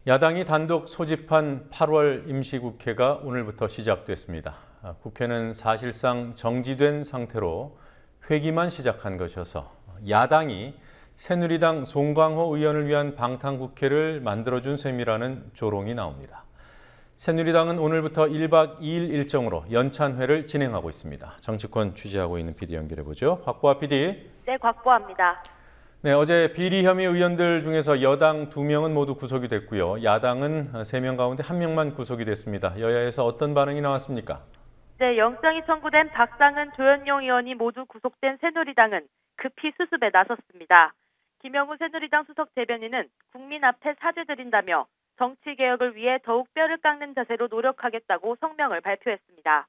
야당이 단독 소집한 8월 임시국회가 오늘부터 시작됐습니다. 국회는 사실상 정지된 상태로 회기만 시작한 것이어서 야당이 새누리당 송광호 의원을 위한 방탄국회를 만들어준 셈이라는 조롱이 나옵니다. 새누리당은 오늘부터 1박 2일 일정으로 연찬회를 진행하고 있습니다. 정치권 취재하고 있는 PD 연결해보죠. 곽보아 PD. 네, 곽보아입니다. 네, 어제 비리 혐의 의원들 중에서 여당 2명은 모두 구속이 됐고요. 야당은 3명 가운데 1명만 구속이 됐습니다. 여야에서 어떤 반응이 나왔습니까? 네, 영장이 청구된 박상은, 조현용 의원이 모두 구속된 새누리당은 급히 수습에 나섰습니다. 김영우 새누리당 수석 대변인은 국민 앞에 사죄드린다며 정치개혁을 위해 더욱 뼈를 깎는 자세로 노력하겠다고 성명을 발표했습니다.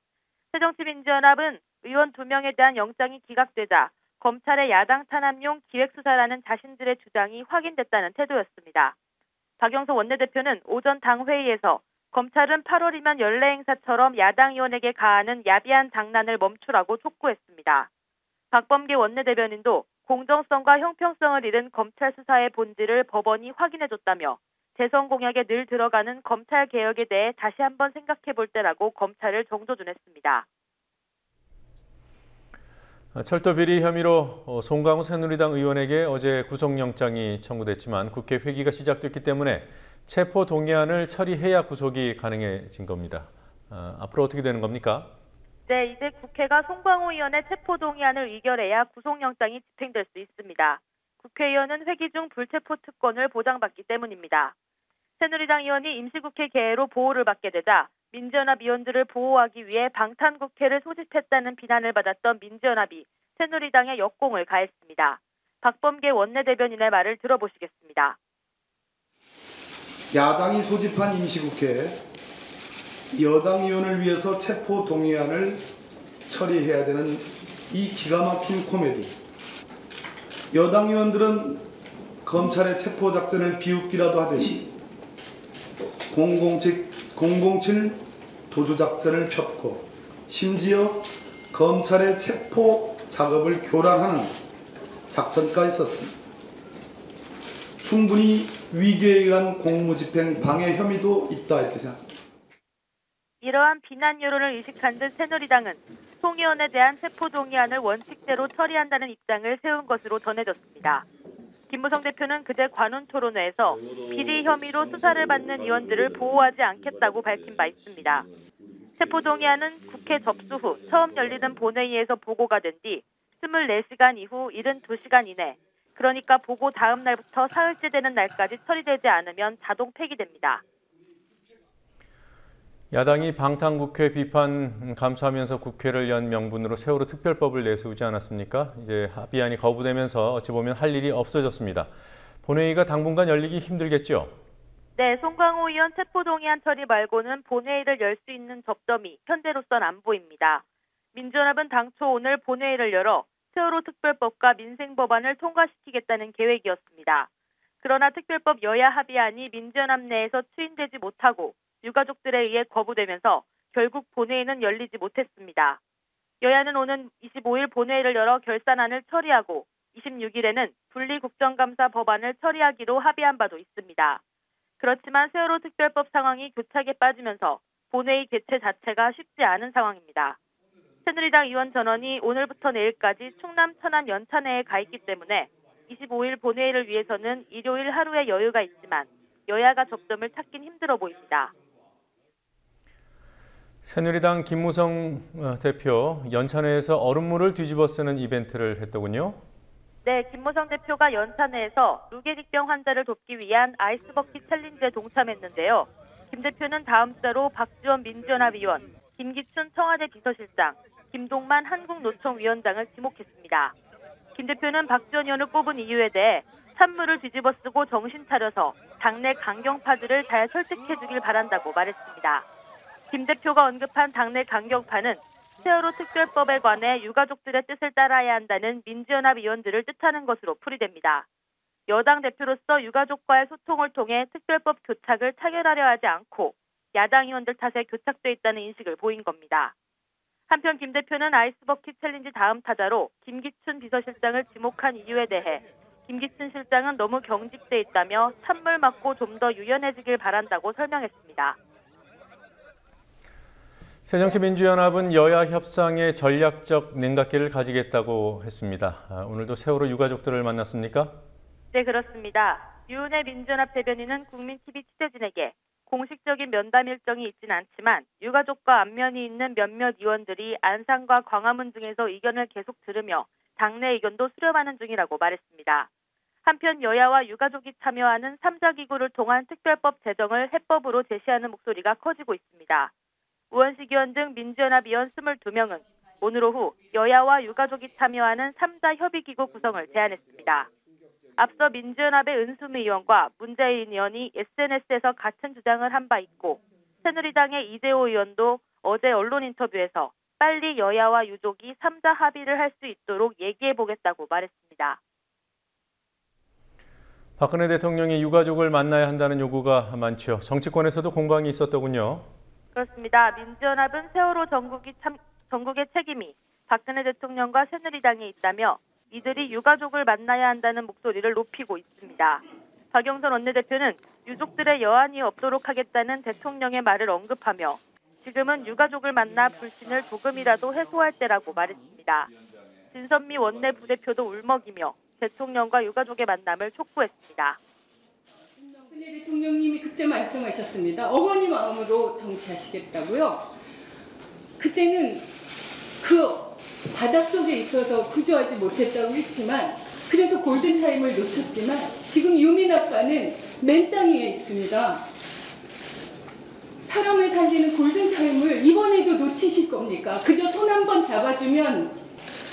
새정치민주연합은 의원 2명에 대한 영장이 기각되자 검찰의 야당 탄압용 기획수사라는 자신들의 주장이 확인됐다는 태도였습니다. 박영선 원내대표는 오전 당회의에서 검찰은 8월이면 연례 행사처럼 야당 의원에게 가하는 야비한 장난을 멈추라고 촉구했습니다. 박범계 원내대변인도 공정성과 형평성을 잃은 검찰 수사의 본질을 법원이 확인해줬다며 대선 공약에 늘 들어가는 검찰 개혁에 대해 다시 한번 생각해볼 때라고 검찰을 정조준했습니다. 철도 비리 혐의로 송광호 새누리당 의원에게 어제 구속영장이 청구됐지만 국회 회기가 시작됐기 때문에 체포 동의안을 처리해야 구속이 가능해진 겁니다. 앞으로 어떻게 되는 겁니까? 네, 이제 국회가 송광호 의원의 체포 동의안을 의결해야 구속영장이 집행될 수 있습니다. 국회의원은 회기 중 불체포 특권을 보장받기 때문입니다. 새누리당 의원이 임시국회 개회로 보호를 받게 되자 민주연합 의원들을 보호하기 위해 방탄국회를 소집했다는 비난을 받았던 민주연합이 새누리당에 역공을 가했습니다. 박범계 원내대변인의 말을 들어보시겠습니다. 야당이 소집한 임시국회에 여당 의원을 위해서 체포 동의안을 처리해야 되는 이 기가 막힌 코미디. 여당 의원들은 검찰의 체포 작전을 비웃기라도 하듯이 007 도주 작전을 폈고 심지어 검찰의 체포 작업을 교란하는 작전까지 썼습니다. 충분히 위계에 의한 공무집행 방해 혐의도 있다 이렇게 생각합니다. 이러한 비난 여론을 의식한 듯 새누리당은 송 의원에 대한 체포 동의안을 원칙대로 처리한다는 입장을 세운 것으로 전해졌습니다. 김무성 대표는 그제 관훈 토론회에서 비리 혐의로 수사를 받는 의원들을 보호하지 않겠다고 밝힌 바 있습니다. 체포 동의안은 국회 접수 후 처음 열리는 본회의에서 보고가 된 뒤 24시간 이후 72시간 이내, 그러니까 보고 다음 날부터 사흘째 되는 날까지 처리되지 않으면 자동 폐기됩니다. 야당이 방탄국회 비판 감수하면서 국회를 연 명분으로 세월호 특별법을 내세우지 않았습니까? 이제 합의안이 거부되면서 어찌 보면 할 일이 없어졌습니다. 본회의가 당분간 열리기 힘들겠죠? 네, 송광호 의원 체포 동의안 처리 말고는 본회의를 열 수 있는 접점이 현재로선 안 보입니다. 민주연합은 당초 오늘 본회의를 열어 세월호 특별법과 민생법안을 통과시키겠다는 계획이었습니다. 그러나 특별법 여야 합의안이 민주연합 내에서 추인되지 못하고 유가족들에 의해 거부되면서 결국 본회의는 열리지 못했습니다. 여야는 오는 25일 본회의를 열어 결산안을 처리하고 26일에는 분리국정감사 법안을 처리하기로 합의한 바도 있습니다. 그렇지만 세월호 특별법 상황이 교착에 빠지면서 본회의 개최 자체가 쉽지 않은 상황입니다. 새누리당 의원 전원이 오늘부터 내일까지 충남 천안 연찬회에 가 있기 때문에 25일 본회의를 위해서는 일요일 하루의 여유가 있지만 여야가 접점을 찾긴 힘들어 보입니다. 새누리당 김무성 대표 연찬회에서 얼음물을 뒤집어 쓰는 이벤트를 했더군요. 네, 김무성 대표가 연찬회에서 루게릭병 환자를 돕기 위한 아이스버킷 챌린지에 동참했는데요. 김 대표는 다음 주로 박지원 민주연합 의원, 김기춘 청와대 비서실장, 김동만 한국노총위원장을 지목했습니다. 김 대표는 박지원 의원을 꼽은 이유에 대해 찬물을 뒤집어 쓰고 정신 차려서 당내 강경파들을 잘 설득해주길 바란다고 말했습니다. 김 대표가 언급한 당내 강경파는 세월호 특별법에 관해 유가족들의 뜻을 따라야 한다는 민주연합 의원들을 뜻하는 것으로 풀이됩니다. 여당 대표로서 유가족과의 소통을 통해 특별법 교착을 타결하려 하지 않고 야당 의원들 탓에 교착돼 있다는 인식을 보인 겁니다. 한편 김 대표는 아이스버킷 챌린지 다음 타자로 김기춘 비서실장을 지목한 이유에 대해 김기춘 실장은 너무 경직돼 있다며 찬물 맞고 좀 더 유연해지길 바란다고 설명했습니다. 새정치민주연합은 여야 협상에 전략적 냉각기를 가지겠다고 했습니다. 오늘도 세월호 유가족들을 만났습니까? 네, 그렇습니다. 유은혜 민주연합 대변인은 국민TV 취재진에게 공식적인 면담 일정이 있진 않지만 유가족과 안면이 있는 몇몇 의원들이 안산과 광화문 등에서 의견을 계속 들으며 당내 의견도 수렴하는 중이라고 말했습니다. 한편 여야와 유가족이 참여하는 3자 기구를 통한 특별법 제정을 해법으로 제시하는 목소리가 커지고 있습니다. 우원식 의원 등 민주연합 의원 22명은 오늘 오후 여야와 유가족이 참여하는 3자 협의기구 구성을 제안했습니다. 앞서 민주연합의 은수미 의원과 문재인 의원이 SNS에서 같은 주장을 한 바 있고 새누리당의 이재호 의원도 어제 언론 인터뷰에서 빨리 여야와 유족이 3자 합의를 할 수 있도록 얘기해보겠다고 말했습니다. 박근혜 대통령이 유가족을 만나야 한다는 요구가 많죠. 정치권에서도 공방이 있었더군요. 그렇습니다. 민주연합은 세월호 전국의 책임이 박근혜 대통령과 새누리당에 있다며 이들이 유가족을 만나야 한다는 목소리를 높이고 있습니다. 박영선 원내대표는 유족들의 여한이 없도록 하겠다는 대통령의 말을 언급하며 지금은 유가족을 만나 불신을 조금이라도 해소할 때라고 말했습니다. 진선미 원내 부대표도 울먹이며 대통령과 유가족의 만남을 촉구했습니다. 박근혜 대통령님이 그때 말씀하셨습니다. 어머니 마음으로 정치하시겠다고요. 그때는 그 바닷속에 있어서 구조하지 못했다고 했지만 그래서 골든타임을 놓쳤지만 지금 유민 아빠는 맨 땅 위에 있습니다. 사람을 살리는 골든타임을 이번에도 놓치실 겁니까? 그저 손 한 번 잡아주면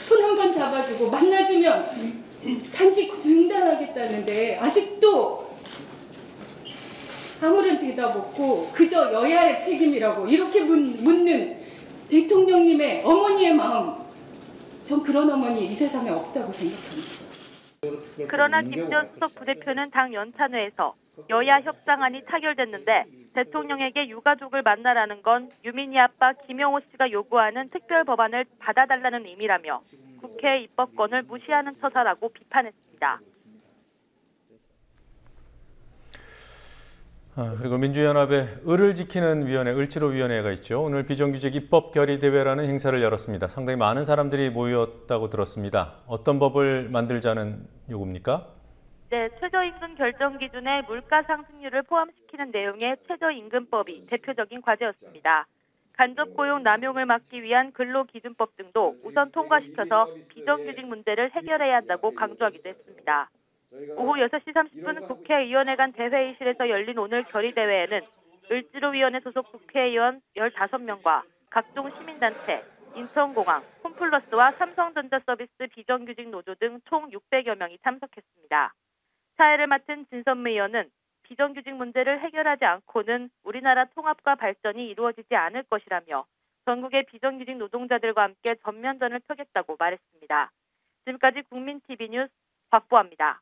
손 한 번 잡아주고 만나주면 단식 중단하겠다는데 아직도 아무런 대답 없고 그저 여야의 책임이라고 이렇게 묻는 대통령님의 어머니의 마음, 전 그런 어머니 이 세상에 없다고 생각합니다. 그러나 김전 수석 부대표는 당 연찬회에서 여야 협상안이 타결됐는데 대통령에게 유가족을 만나라는 건 유민이 아빠 김영호 씨가 요구하는 특별 법안을 받아달라는 의미라며 국회의 입법권을 무시하는 처사라고 비판했습니다. 그리고 민주연합의 을을 지키는 위원회, 을지로위원회가 있죠. 오늘 비정규직 입법 결의 대회라는 행사를 열었습니다. 상당히 많은 사람들이 모였다고 들었습니다. 어떤 법을 만들자는 요구입니까? 네, 최저임금 결정 기준에 물가 상승률을 포함시키는 내용의 최저임금법이 대표적인 과제였습니다. 간접 고용 남용을 막기 위한 근로기준법 등도 우선 통과시켜서 비정규직 문제를 해결해야 한다고 강조하기도 했습니다. 오후 6시 30분 국회의원회 간 대회의실에서 열린 오늘 결의대회에는 을지로위원회 소속 국회의원 15명과 각종 시민단체, 인천공항, 홈플러스와 삼성전자서비스 비정규직 노조 등 총 600여 명이 참석했습니다. 사회를 맡은 진선미 의원은 비정규직 문제를 해결하지 않고는 우리나라 통합과 발전이 이루어지지 않을 것이라며 전국의 비정규직 노동자들과 함께 전면전을 펴겠다고 말했습니다. 지금까지 국민TV 뉴스 박보아입니다.